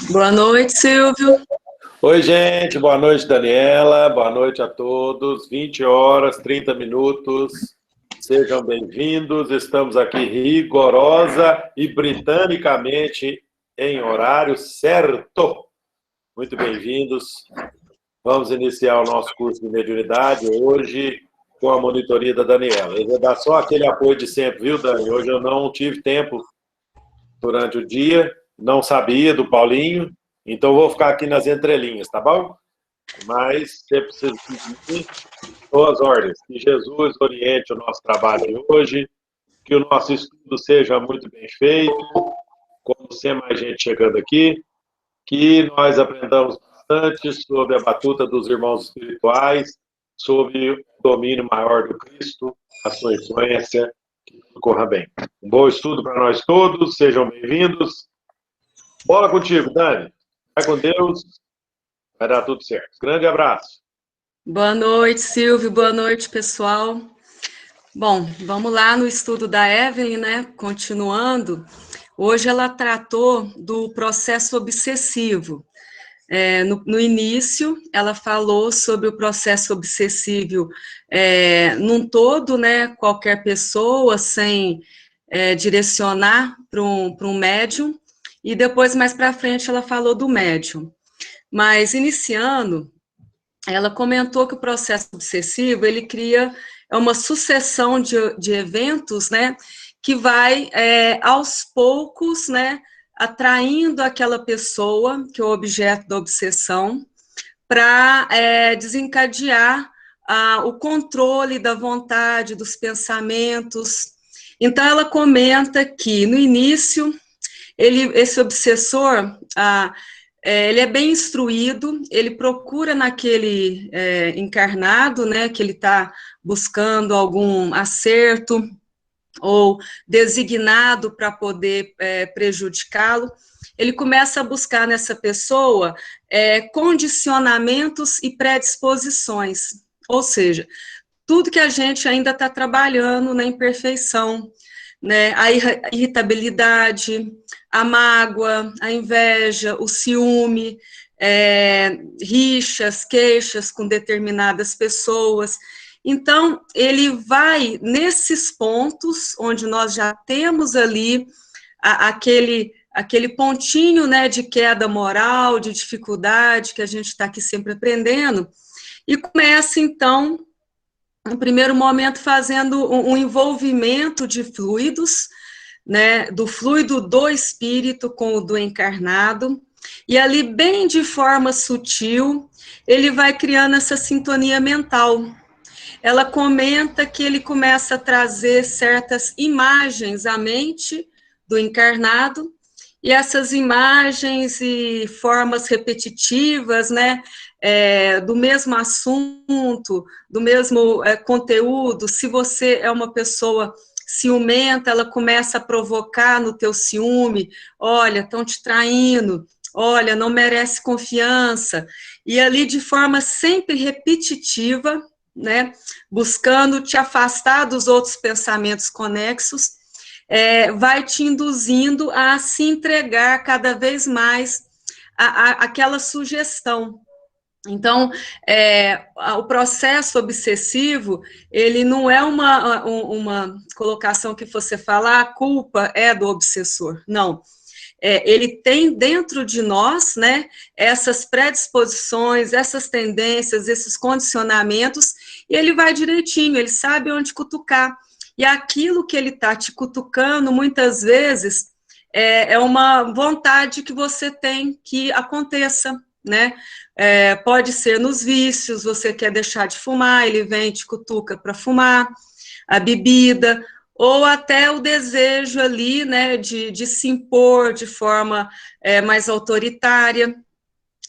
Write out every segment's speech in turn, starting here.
Boa noite, Silvio. Oi, gente, boa noite, Daniela, boa noite a todos. 20 horas, 30 minutos, sejam bem-vindos. Estamos aqui rigorosa e britanicamente em horário certo. Muito bem-vindos. Vamos iniciar o nosso curso de mediunidade hoje com a monitoria da Daniela. Eu vou dar só aquele apoio de sempre, viu, Dani? Hoje eu não tive tempo durante o dia, não sabia do Paulinho, então vou ficar aqui nas entrelinhas, tá bom? Mas, se precisa pedir, estou às ordens. Que Jesus oriente o nosso trabalho de hoje, que o nosso estudo seja muito bem feito, como sempre mais gente chegando aqui, que nós aprendamos bastante sobre a batuta dos irmãos espirituais, sobre o domínio maior do Cristo, a sua influência, que tudo corra bem. Um bom estudo para nós todos, sejam bem-vindos. Bola contigo, Dani. Vai com Deus, vai dar tudo certo. Grande abraço. Boa noite, Silvio. Boa noite, pessoal. Bom, vamos lá no estudo da Evelyn, né? Continuando. Hoje ela tratou do processo obsessivo. No início, ela falou sobre o processo obsessivo num todo, né? Qualquer pessoa, sem direcionar para um médium. E depois, mais para frente, ela falou do médium. Mas, iniciando, ela comentou que o processo obsessivo, ele cria uma sucessão de eventos, né, que vai, aos poucos, né, atraindo aquela pessoa, que é o objeto da obsessão, para desencadear o controle da vontade, dos pensamentos. Então, ela comenta que, no início, esse obsessor, ele é bem instruído, ele procura naquele encarnado, né, que ele está buscando algum acerto ou designado para poder prejudicá-lo. Ele começa a buscar nessa pessoa condicionamentos e predisposições, ou seja, tudo que a gente ainda está trabalhando na imperfeição, né, a irritabilidade, a mágoa, a inveja, o ciúme, rixas, queixas com determinadas pessoas. Então, ele vai nesses pontos onde nós já temos ali aquele pontinho, né, de queda moral, de dificuldade, que a gente está aqui sempre aprendendo, e começa, então, no primeiro momento, fazendo um envolvimento de fluidos, né, do fluido do espírito com o do encarnado, e ali, bem de forma sutil, ele vai criando essa sintonia mental. Ela comenta que ele começa a trazer certas imagens à mente do encarnado, e essas imagens e formas repetitivas, né, do mesmo assunto, do mesmo conteúdo. Se você é uma pessoa ciumenta, ela começa a provocar no teu ciúme: olha, estão te traindo, olha, não merece confiança, e ali de forma sempre repetitiva, né, buscando te afastar dos outros pensamentos conexos, vai te induzindo a se entregar cada vez mais àquela sugestão. Então, o processo obsessivo, ele não é uma colocação que você fala, a culpa é do obsessor, não. Ele tem dentro de nós, né, essas predisposições, essas tendências, esses condicionamentos, e ele vai direitinho, ele sabe onde cutucar. E aquilo que ele está te cutucando, muitas vezes, é uma vontade que você tem que aconteça, né? Pode ser nos vícios, você quer deixar de fumar, ele vem e te cutuca para fumar, a bebida, ou até o desejo ali, né, de se impor de forma mais autoritária.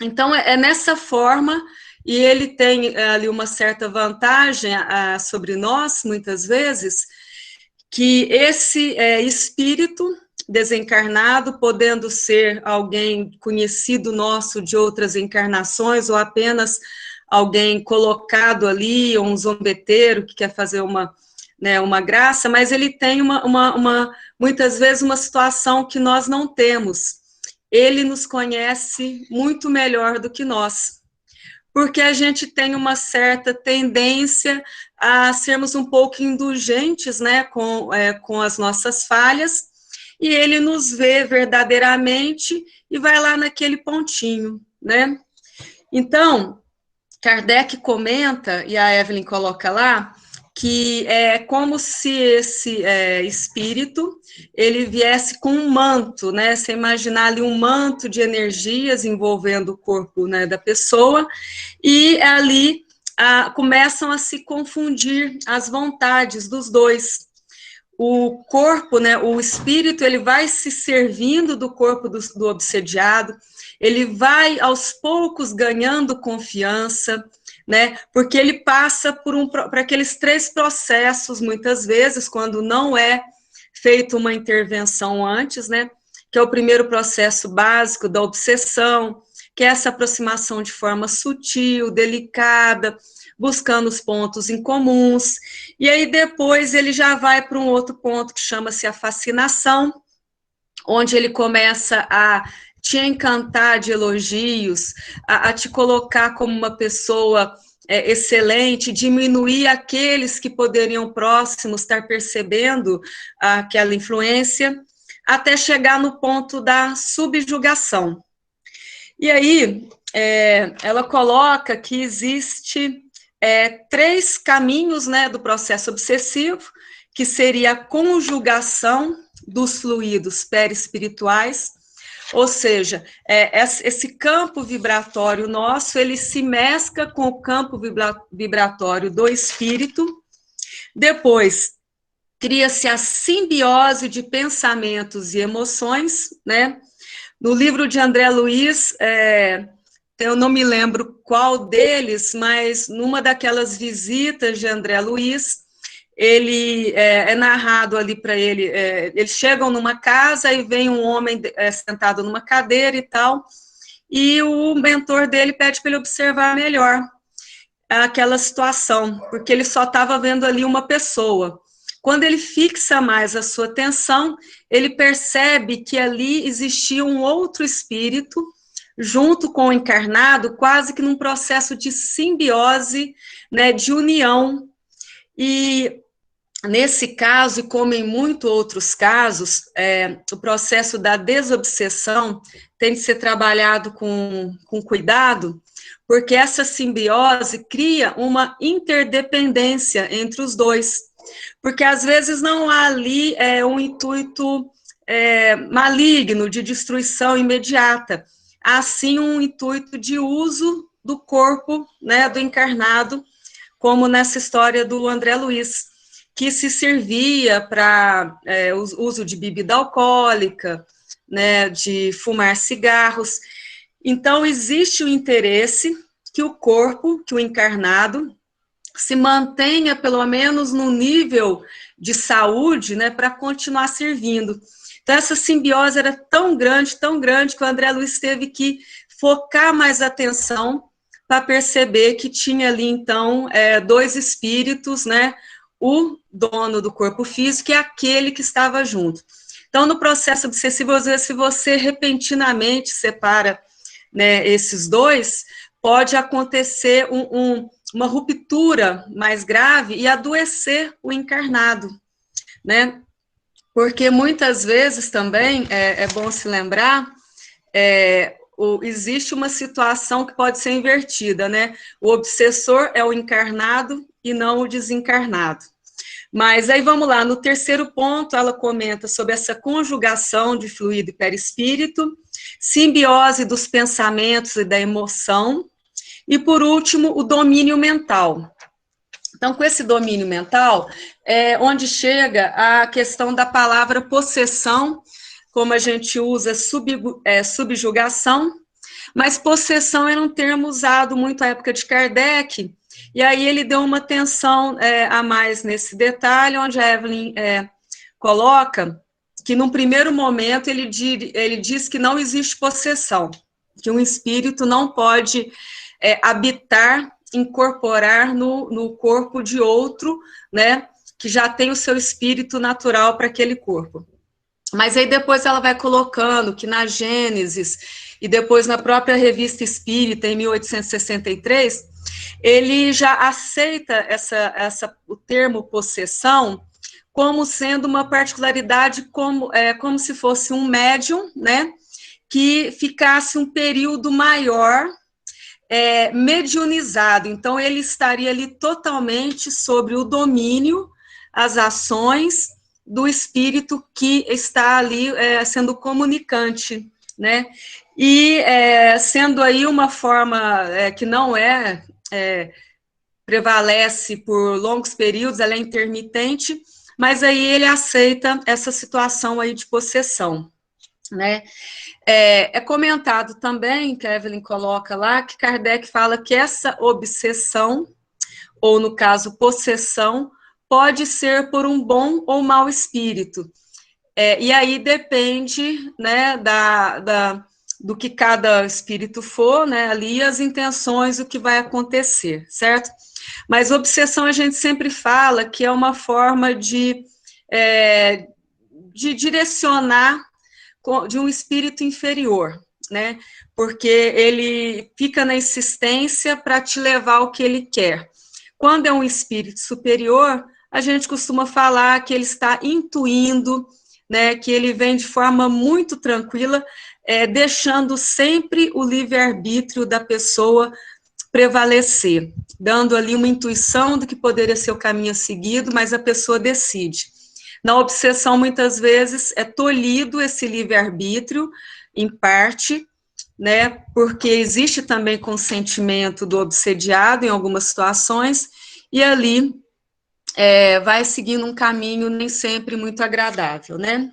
Então, é nessa forma, e ele tem ali uma certa vantagem sobre nós, muitas vezes, que esse espírito desencarnado, podendo ser alguém conhecido nosso de outras encarnações, ou apenas alguém colocado ali, um zombeteiro que quer fazer uma graça, mas ele tem muitas vezes uma situação que nós não temos, ele nos conhece muito melhor do que nós, porque a gente tem uma certa tendência a sermos um pouco indulgentes, né, com as nossas falhas, e ele nos vê verdadeiramente e vai lá naquele pontinho, né? Então, Kardec comenta, e a Evelyn coloca lá, que é como se esse espírito, ele viesse com um manto, né? Você imaginar ali um manto de energias envolvendo o corpo, né, da pessoa, e ali começam a se confundir as vontades dos dois. O corpo, né, o espírito, ele vai se servindo do corpo do obsediado, ele vai aos poucos ganhando confiança, né, porque ele passa por aqueles 3 processos, muitas vezes, quando não é feita uma intervenção antes, né, que é o primeiro processo básico da obsessão, que é essa aproximação de forma sutil, delicada, buscando os pontos em comuns, e aí depois ele já vai para um outro ponto que chama-se a fascinação, onde ele começa a te encantar de elogios, a te colocar como uma pessoa excelente, diminuir aqueles que poderiam próximos estar percebendo aquela influência, até chegar no ponto da subjugação. E aí, ela coloca que existe 3 caminhos, né, do processo obsessivo, que seria a conjugação dos fluidos perispirituais, ou seja, esse campo vibratório nosso, ele se mescla com o campo vibratório do espírito, depois cria-se a simbiose de pensamentos e emoções, né? No livro de André Luiz, eu não me lembro qual deles, mas numa daquelas visitas de André Luiz, ele é narrado ali para ele, eles chegam numa casa e vem um homem sentado numa cadeira e tal, e o mentor dele pede para ele observar melhor aquela situação, porque ele só estava vendo ali uma pessoa. Quando ele fixa mais a sua atenção, ele percebe que ali existia um outro espírito, junto com o encarnado, quase que num processo de simbiose, né, de união. E nesse caso, e como em muitos outros casos, o processo da desobsessão tem que ser trabalhado com cuidado, porque essa simbiose cria uma interdependência entre os dois. Porque às vezes não há ali um intuito maligno de destruição imediata, há sim um intuito de uso do corpo, né, do encarnado, como nessa história do André Luiz, que se servia para o uso de bebida alcoólica, né, de fumar cigarros. Então, existe o interesse que o corpo, que o encarnado, se mantenha pelo menos no nível de saúde, né, para continuar servindo. Então, essa simbiose era tão grande, que o André Luiz teve que focar mais atenção para perceber que tinha ali, então, 2 espíritos, né, o dono do corpo físico e aquele que estava junto. Então, no processo obsessivo, às vezes, se você repentinamente separa, né, esses 2, pode acontecer uma ruptura mais grave e adoecer o encarnado, né? Porque muitas vezes também é bom se lembrar, existe uma situação que pode ser invertida, né? O obsessor é o encarnado e não o desencarnado. Mas aí vamos lá, no terceiro ponto, ela comenta sobre essa conjugação de fluido e perispírito, simbiose dos pensamentos e da emoção, e por último, o domínio mental. Então, com esse domínio mental, é onde chega a questão da palavra possessão, como a gente usa subjugação, mas possessão era um termo usado muito à época de Kardec, e aí ele deu uma atenção a mais nesse detalhe, onde a Evelyn coloca que, num primeiro momento, ele diz que não existe possessão, que um espírito não pode habitar, incorporar no corpo de outro, né, que já tem o seu espírito natural para aquele corpo. Mas aí depois ela vai colocando que na Gênesis e depois na própria Revista Espírita, em 1863, ele já aceita o termo possessão como sendo uma particularidade, como se fosse um médium, né, que ficasse um período maior mediunizado. Então, ele estaria ali totalmente sobre o domínio, as ações do espírito que está ali sendo comunicante, né? E sendo aí uma forma que não prevalece por longos períodos, ela é intermitente, mas aí ele aceita essa situação aí de possessão, né? É comentado também, que a Evelyn coloca lá, que Kardec fala que essa obsessão, ou no caso, possessão, pode ser por um bom ou mau espírito. E aí depende, né, do que cada espírito for, né, ali as intenções, o que vai acontecer, certo? Mas obsessão a gente sempre fala que é uma forma de direcionar de um espírito inferior, né? Porque ele fica na insistência para te levar ao que ele quer. Quando é um espírito superior, a gente costuma falar que ele está intuindo, né? Que ele vem de forma muito tranquila, deixando sempre o livre-arbítrio da pessoa prevalecer, dando ali uma intuição do que poderia ser o caminho seguido, mas a pessoa decide. Na obsessão, muitas vezes, é tolhido esse livre-arbítrio, em parte, né, porque existe também consentimento do obsediado em algumas situações, e ali vai seguindo um caminho nem sempre muito agradável, né?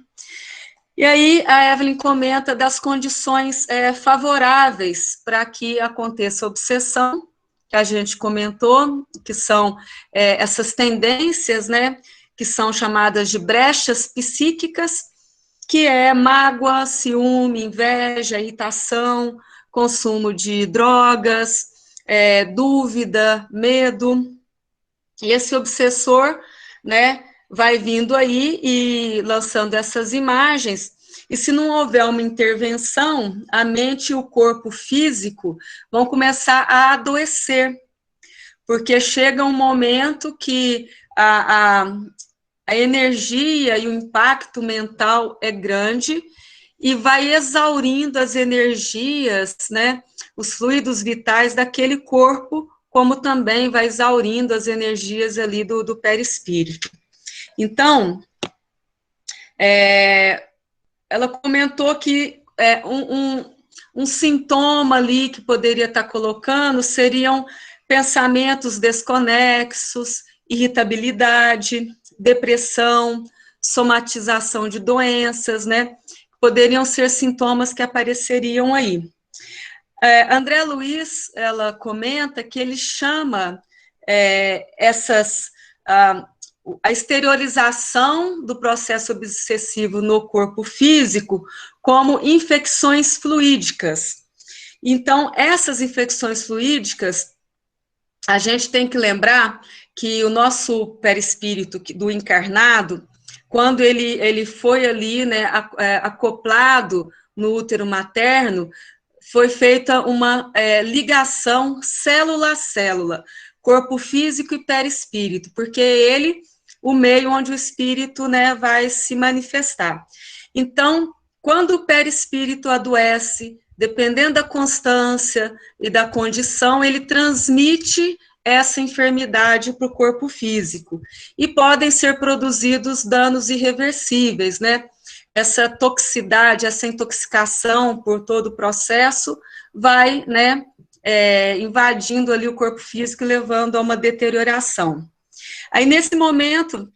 E aí a Evelyn comenta das condições favoráveis para que aconteça a obsessão, que a gente comentou, que são essas tendências, né, que são chamadas de brechas psíquicas, que é mágoa, ciúme, inveja, irritação, consumo de drogas, dúvida, medo. E esse obsessor, né, vai vindo aí e lançando essas imagens, e se não houver uma intervenção, a mente e o corpo físico vão começar a adoecer, porque chega um momento que a energia e o impacto mental é grande e vai exaurindo as energias, né, os fluidos vitais daquele corpo, como também vai exaurindo as energias ali do perispírito. Então, ela comentou que um sintoma ali que poderia estar colocando seriam pensamentos desconexos, irritabilidade, depressão, somatização de doenças, né? Poderiam ser sintomas que apareceriam aí. André Luiz, ela comenta que ele chama a exteriorização do processo obsessivo no corpo físico como infecções fluídicas. Então, essas infecções fluídicas, a gente tem que lembrar que o nosso perispírito do encarnado, quando ele foi ali, né, acoplado no útero materno, foi feita uma ligação célula a célula, corpo físico e perispírito, porque ele, o meio onde o espírito, né, vai se manifestar. Então, quando o perispírito adoece, dependendo da constância e da condição, ele transmite essa enfermidade para o corpo físico. E podem ser produzidos danos irreversíveis, né? Essa toxicidade, essa intoxicação por todo o processo vai, né, invadindo ali o corpo físico e levando a uma deterioração. Aí, nesse momento,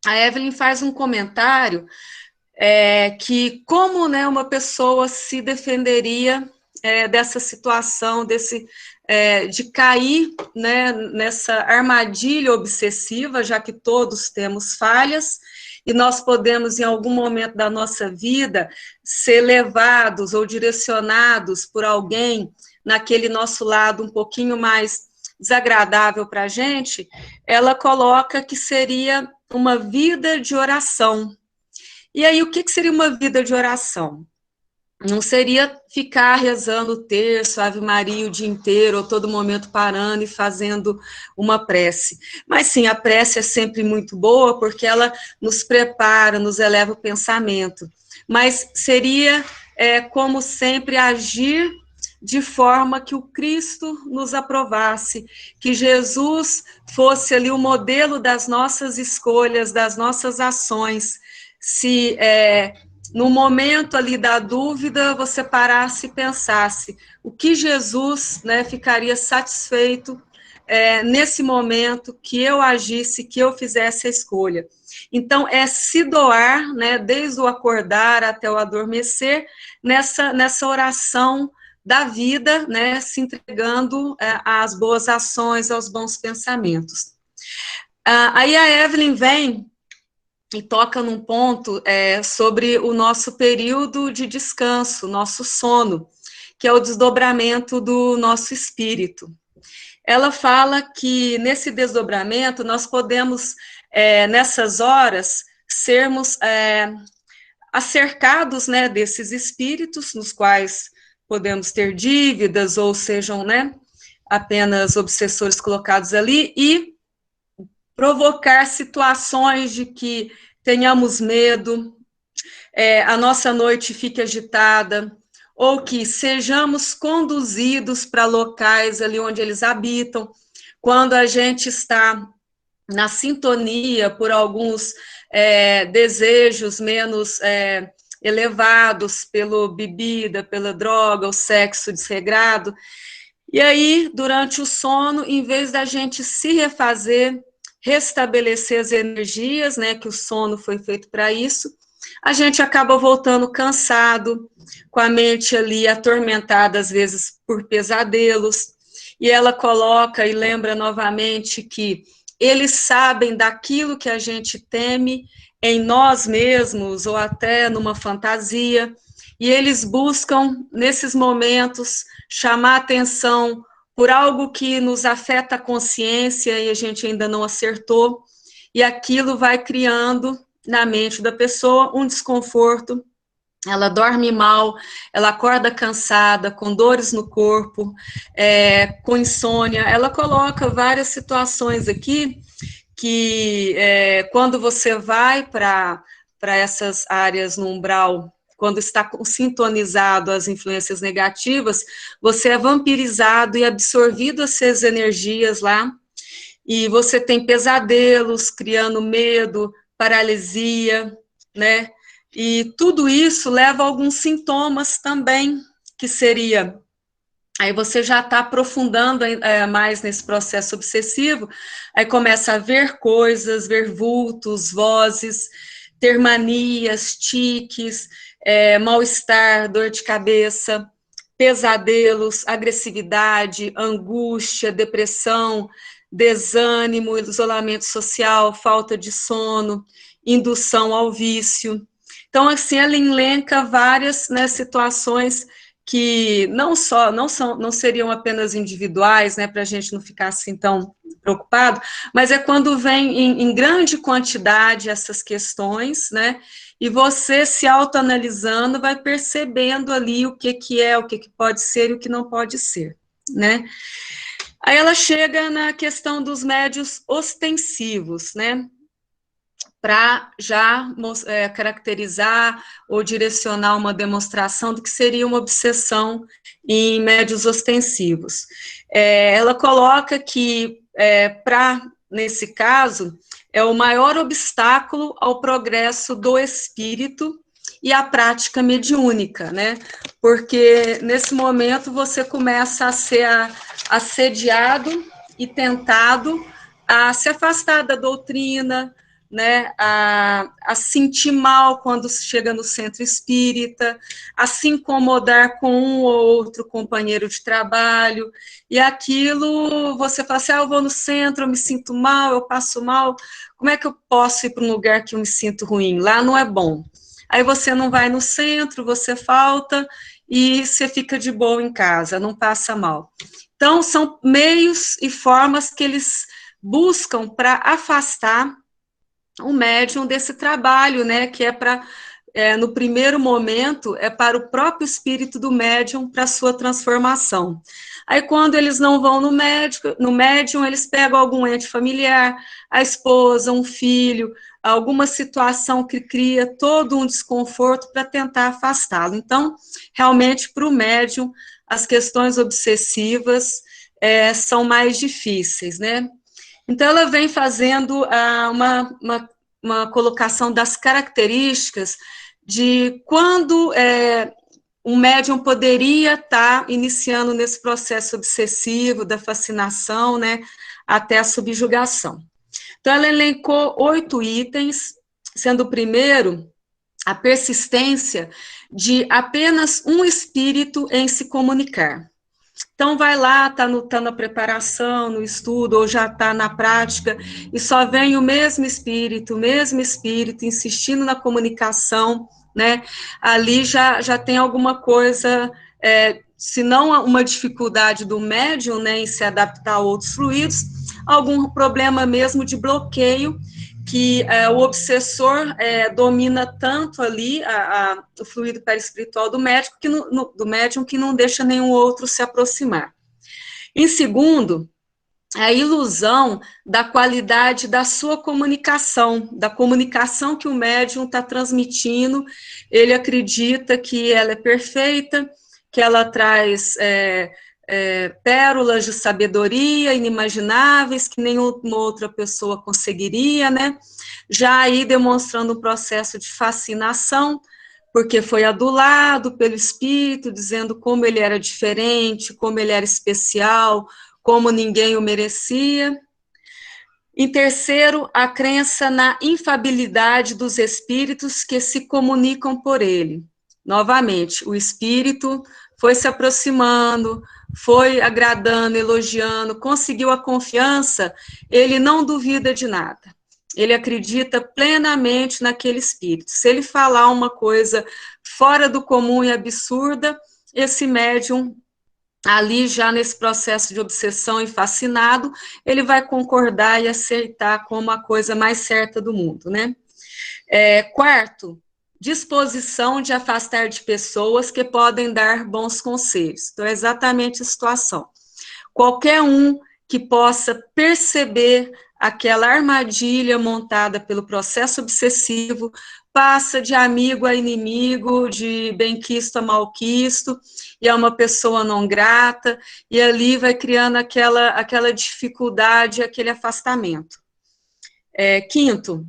a Evelyn faz um comentário que como, né, uma pessoa se defenderia dessa situação, de cair, né, nessa armadilha obsessiva, já que todos temos falhas, e nós podemos, em algum momento da nossa vida, ser levados ou direcionados por alguém naquele nosso lado um pouquinho mais desagradável para a gente. Ela coloca que seria uma vida de oração. E aí, o que seria uma vida de oração? Não seria ficar rezando o terço, Ave Maria o dia inteiro, ou todo momento parando e fazendo uma prece. Mas sim, a prece é sempre muito boa, porque ela nos prepara, nos eleva o pensamento. Mas seria, como sempre, agir de forma que o Cristo nos aprovasse, que Jesus fosse ali o modelo das nossas escolhas, das nossas ações. Se no momento ali da dúvida, você parasse e pensasse o que Jesus, né, ficaria satisfeito nesse momento que eu agisse, que eu fizesse a escolha. Então, é se doar, né, desde o acordar até o adormecer, nessa oração da vida, né, se entregando às boas ações, aos bons pensamentos. Aí a Evelyn vem e toca num ponto sobre o nosso período de descanso, nosso sono, que é o desdobramento do nosso espírito. Ela fala que nesse desdobramento nós podemos, nessas horas, sermos acercados, né, desses espíritos, nos quais podemos ter dívidas ou sejam, né, apenas obsessores colocados ali, e provocar situações de que tenhamos medo, a nossa noite fique agitada, ou que sejamos conduzidos para locais ali onde eles habitam, quando a gente está na sintonia por alguns desejos menos elevados pela bebida, pela droga, o sexo desregrado. E aí, durante o sono, em vez da gente se refazer, restabelecer as energias, né, que o sono foi feito para isso, a gente acaba voltando cansado, com a mente ali atormentada, às vezes, por pesadelos, e ela coloca e lembra novamente que eles sabem daquilo que a gente teme em nós mesmos, ou até numa fantasia, e eles buscam, nesses momentos, chamar atenção por algo que nos afeta a consciência e a gente ainda não acertou, e aquilo vai criando na mente da pessoa um desconforto. Ela dorme mal, ela acorda cansada, com dores no corpo, com insônia. Ela coloca várias situações aqui que, quando você vai para essas áreas no umbral, quando está sintonizado às influências negativas, você é vampirizado e absorvido essas energias lá, e você tem pesadelos, criando medo, paralisia, né? E tudo isso leva a alguns sintomas também, que seria, aí você já está aprofundando mais nesse processo obsessivo, aí começa a ver coisas, ver vultos, vozes, ter manias, tiques, mal-estar, dor de cabeça, pesadelos, agressividade, angústia, depressão, desânimo, isolamento social, falta de sono, indução ao vício. Então, assim, ela elenca várias, né, situações que não seriam apenas individuais, né, para a gente não ficar assim tão preocupado, mas é quando vem em grande quantidade essas questões, né, e você se autoanalisando vai percebendo ali o que é, o que pode ser e o que não pode ser, né. Aí ela chega na questão dos médios ostensivos, né, para já caracterizar ou direcionar uma demonstração do que seria uma obsessão em médios ostensivos. Ela coloca que, nesse caso, é o maior obstáculo ao progresso do espírito e à prática mediúnica, né? Porque nesse momento você começa a ser assediado e tentado a se afastar da doutrina, né, a sentir mal quando chega no centro espírita, a se incomodar com um ou outro companheiro de trabalho, e aquilo você fala assim, eu vou no centro, eu me sinto mal, eu passo mal, como é que eu posso ir para um lugar que eu me sinto ruim? Lá não é bom. Aí você não vai no centro, você falta, e você fica de boa em casa, não passa mal. Então, são meios e formas que eles buscam para afastar o médium desse trabalho, né, que é para, no primeiro momento, é para o próprio espírito do médium, para a sua transformação. Aí, quando eles não vão no médium, eles pegam algum ente familiar, a esposa, um filho, alguma situação que cria todo um desconforto para tentar afastá-lo. Então, realmente, para o médium, as questões obsessivas são mais difíceis, né? Então, ela vem fazendo uma colocação das características de quando um médium poderia estar iniciando nesse processo obsessivo da fascinação, né, até a subjugação. Então, ela elencou 8 itens, sendo o primeiro a persistência de apenas um espírito em se comunicar. Então, vai lá, está na preparação, no estudo, ou já está na prática, e só vem o mesmo espírito, insistindo na comunicação, né? Ali já tem alguma coisa, se não uma dificuldade do médium, né, em se adaptar a outros fluidos, algum problema mesmo de bloqueio, que o obsessor domina tanto ali o fluido perispiritual do médium que não deixa nenhum outro se aproximar. Em segundo, a ilusão da qualidade da sua comunicação, da comunicação que o médium está transmitindo. Ele acredita que ela é perfeita, que ela traz pérolas de sabedoria inimagináveis que nenhuma outra pessoa conseguiria, né? Já aí demonstrando um processo de fascinação, porque foi adulado pelo espírito, dizendo como ele era diferente, como ele era especial, como ninguém o merecia. Em terceiro, a crença na infabilidade dos espíritos que se comunicam por ele. Novamente, o espírito foi se aproximando, foi agradando, elogiando, conseguiu a confiança, ele não duvida de nada. Ele acredita plenamente naquele espírito. Se ele falar uma coisa fora do comum e absurda, esse médium, ali já nesse processo de obsessão e fascinado, ele vai concordar e aceitar como a coisa mais certa do mundo, né? Quarto, disposição de afastar de pessoas que podem dar bons conselhos. Então, é exatamente a situação. Qualquer um que possa perceber aquela armadilha montada pelo processo obsessivo, passa de amigo a inimigo, de benquisto a malquisto, e é uma pessoa não grata, e ali vai criando aquela dificuldade, aquele afastamento. Quinto,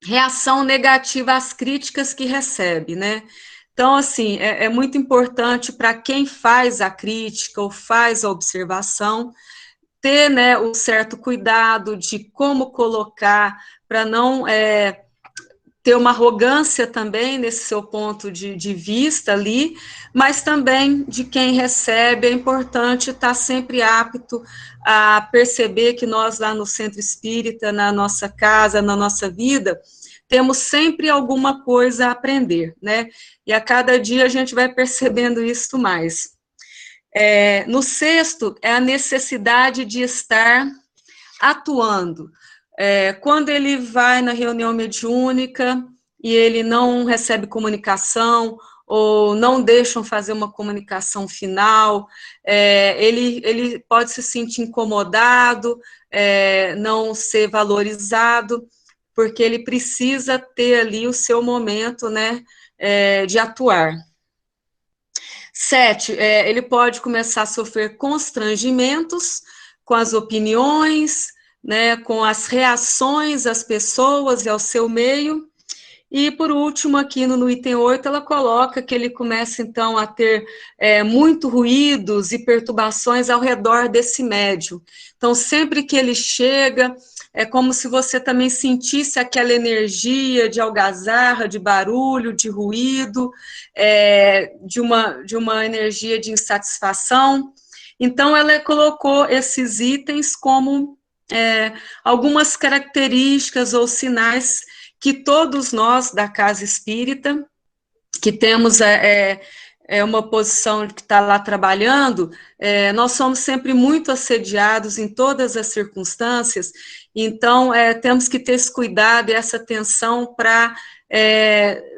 reação negativa às críticas que recebe, né? Então, assim, é muito importante para quem faz a crítica ou faz a observação, ter, né, o certo cuidado de como colocar, para não ter uma arrogância também nesse seu ponto de vista ali, mas também de quem recebe, é importante estar sempre apto a perceber que nós lá no Centro Espírita, na nossa casa, na nossa vida, temos sempre alguma coisa a aprender, né? E a cada dia a gente vai percebendo isso mais. No sexto, é a necessidade de estar atuando. Quando ele vai na reunião mediúnica e ele não recebe comunicação, ou não deixam fazer uma comunicação final, ele pode se sentir incomodado, não ser valorizado, porque ele precisa ter ali o seu momento, né, de atuar. 7, ele pode começar a sofrer constrangimentos com as opiniões, né, com as reações às pessoas e ao seu meio. E, por último, aqui no item 8, ela coloca que ele começa, então, a ter muito ruídos e perturbações ao redor desse médium. Então, sempre que ele chega, é como se você também sentisse aquela energia de algazarra, de barulho, de ruído, de uma energia de insatisfação. Então, ela colocou esses itens como algumas características ou sinais que todos nós da Casa Espírita, que temos uma posição que está lá trabalhando, nós somos sempre muito assediados em todas as circunstâncias, então temos que ter esse cuidado e essa atenção para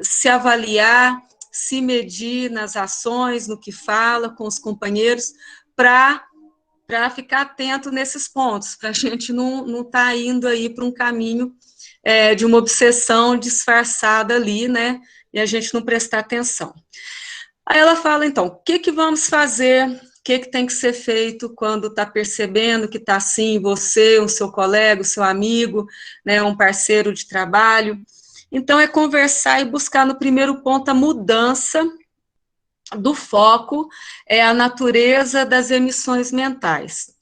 se avaliar, se medir nas ações, no que fala com os companheiros, para ficar atento nesses pontos, para a gente não estar indo aí para um caminho de uma obsessão disfarçada ali, né, e a gente não prestar atenção. Aí ela fala, então, o que vamos fazer, o que tem que ser feito quando está percebendo que está assim, você, o seu colega, o seu amigo, né, um parceiro de trabalho. Então, é conversar e buscar no primeiro ponto a mudança do foco, a natureza das emissões mentais.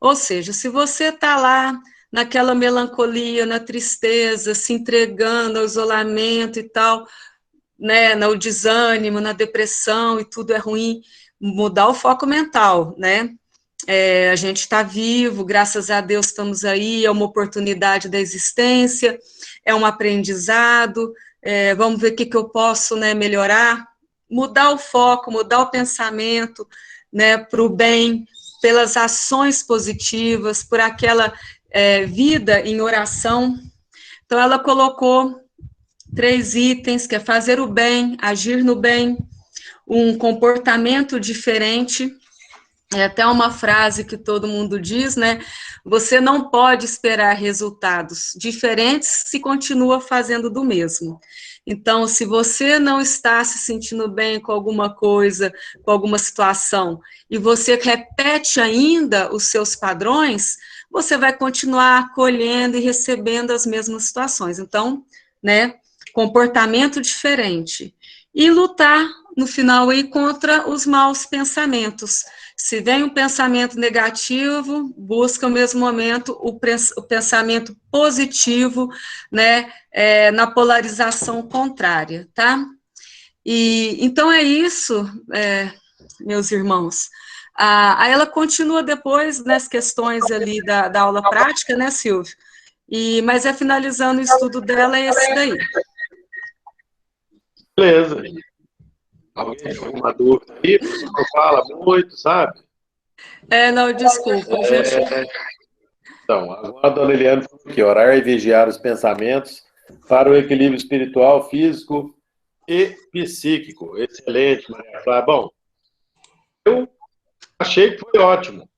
Ou seja, se você está lá naquela melancolia, na tristeza, se entregando ao isolamento e tal, né, no desânimo, na depressão e tudo é ruim, mudar o foco mental, né? A gente está vivo, graças a Deus estamos aí, é uma oportunidade da existência, é um aprendizado, vamos ver o que eu posso, né, melhorar, mudar o foco, mudar o pensamento, né, para o bem, pelas ações positivas, por aquela vida em oração. Então, ela colocou 3 itens, que é fazer o bem, agir no bem, um comportamento diferente. É até uma frase que todo mundo diz, né? Você não pode esperar resultados diferentes se continua fazendo do mesmo. Então, se você não está se sentindo bem com alguma coisa, com alguma situação, e você repete ainda os seus padrões, você vai continuar acolhendo e recebendo as mesmas situações. Então, né, comportamento diferente. E lutar, no final, aí, contra os maus pensamentos. Se vem um pensamento negativo, busca ao mesmo momento o pensamento positivo, né, na polarização contrária, tá? E então é isso, meus irmãos. Aí ela continua depois nas questões ali da aula prática, né, Silvio? Mas finalizando o estudo dela é esse daí. Beleza. Alguém tem alguma dúvida aí? O professor não fala muito, sabe? Não, desculpa, gente. Então, agora a dona Eliane falou aqui, orar e vigiar os pensamentos para o equilíbrio espiritual, físico e psíquico. Excelente, Maria Flávia. Bom, eu achei que foi ótimo.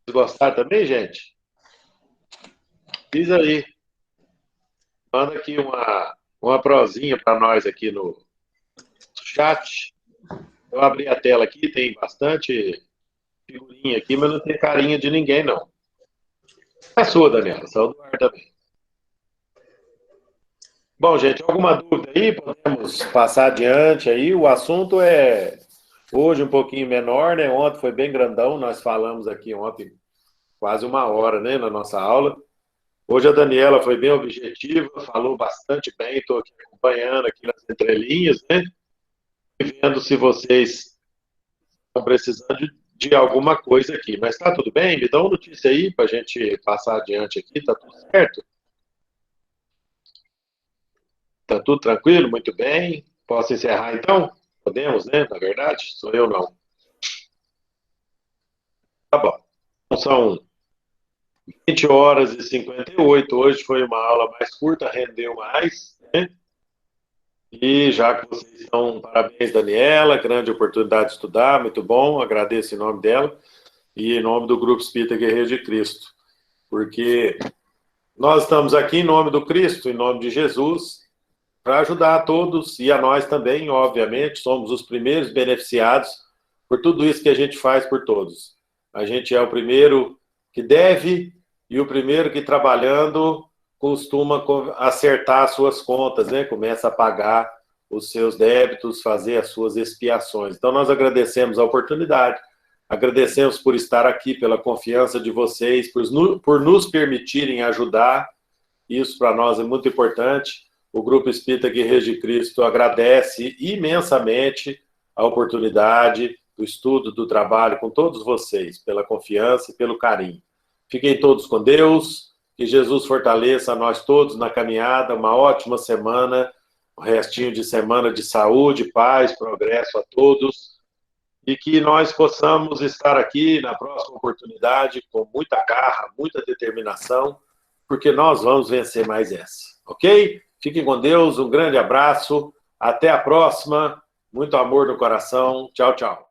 Vocês gostaram também, gente? Diz aí. Manda aqui uma prosinha para nós aqui no chat. Eu abri a tela aqui, tem bastante figurinha aqui, mas não tem carinha de ninguém, não. É a sua, Daniela, só do ar também. Bom, gente, alguma dúvida aí? Podemos passar adiante aí. O assunto é hoje um pouquinho menor, né? Ontem foi bem grandão, nós falamos aqui ontem quase 1 hora, né, na nossa aula. Hoje a Daniela foi bem objetiva, falou bastante bem, estou aqui acompanhando aqui nas entrelinhas, né? E vendo se vocês estão precisando de alguma coisa aqui. Mas tá tudo bem? Me dá uma notícia aí para a gente passar adiante aqui, tá tudo certo? Tá tudo tranquilo? Muito bem. Posso encerrar então? Podemos, né? Na verdade, sou eu não. Tá bom. Então, são 20h58. Hoje foi uma aula mais curta, rendeu mais, né? E já que vocês estão, parabéns, Daniela, grande oportunidade de estudar, muito bom, agradeço em nome dela e em nome do Grupo Espírita Guerreiro de Cristo, porque nós estamos aqui em nome do Cristo, em nome de Jesus, para ajudar a todos e a nós também, obviamente, somos os primeiros beneficiados por tudo isso que a gente faz por todos. A gente é o primeiro que deve e o primeiro que, trabalhando, costuma acertar as suas contas, né? Começa a pagar os seus débitos, fazer as suas expiações. Então, nós agradecemos a oportunidade, agradecemos por estar aqui, pela confiança de vocês, por nos permitirem ajudar. Isso para nós é muito importante. O Grupo Espírita Guerreiro de Cristo agradece imensamente a oportunidade do estudo, do trabalho com todos vocês, pela confiança e pelo carinho. Fiquem todos com Deus, que Jesus fortaleça nós todos na caminhada, uma ótima semana, um restinho de semana de saúde, paz, progresso a todos, e que nós possamos estar aqui na próxima oportunidade com muita garra, muita determinação, porque nós vamos vencer mais essa, ok? Fiquem com Deus, um grande abraço, até a próxima, muito amor no coração, tchau, tchau.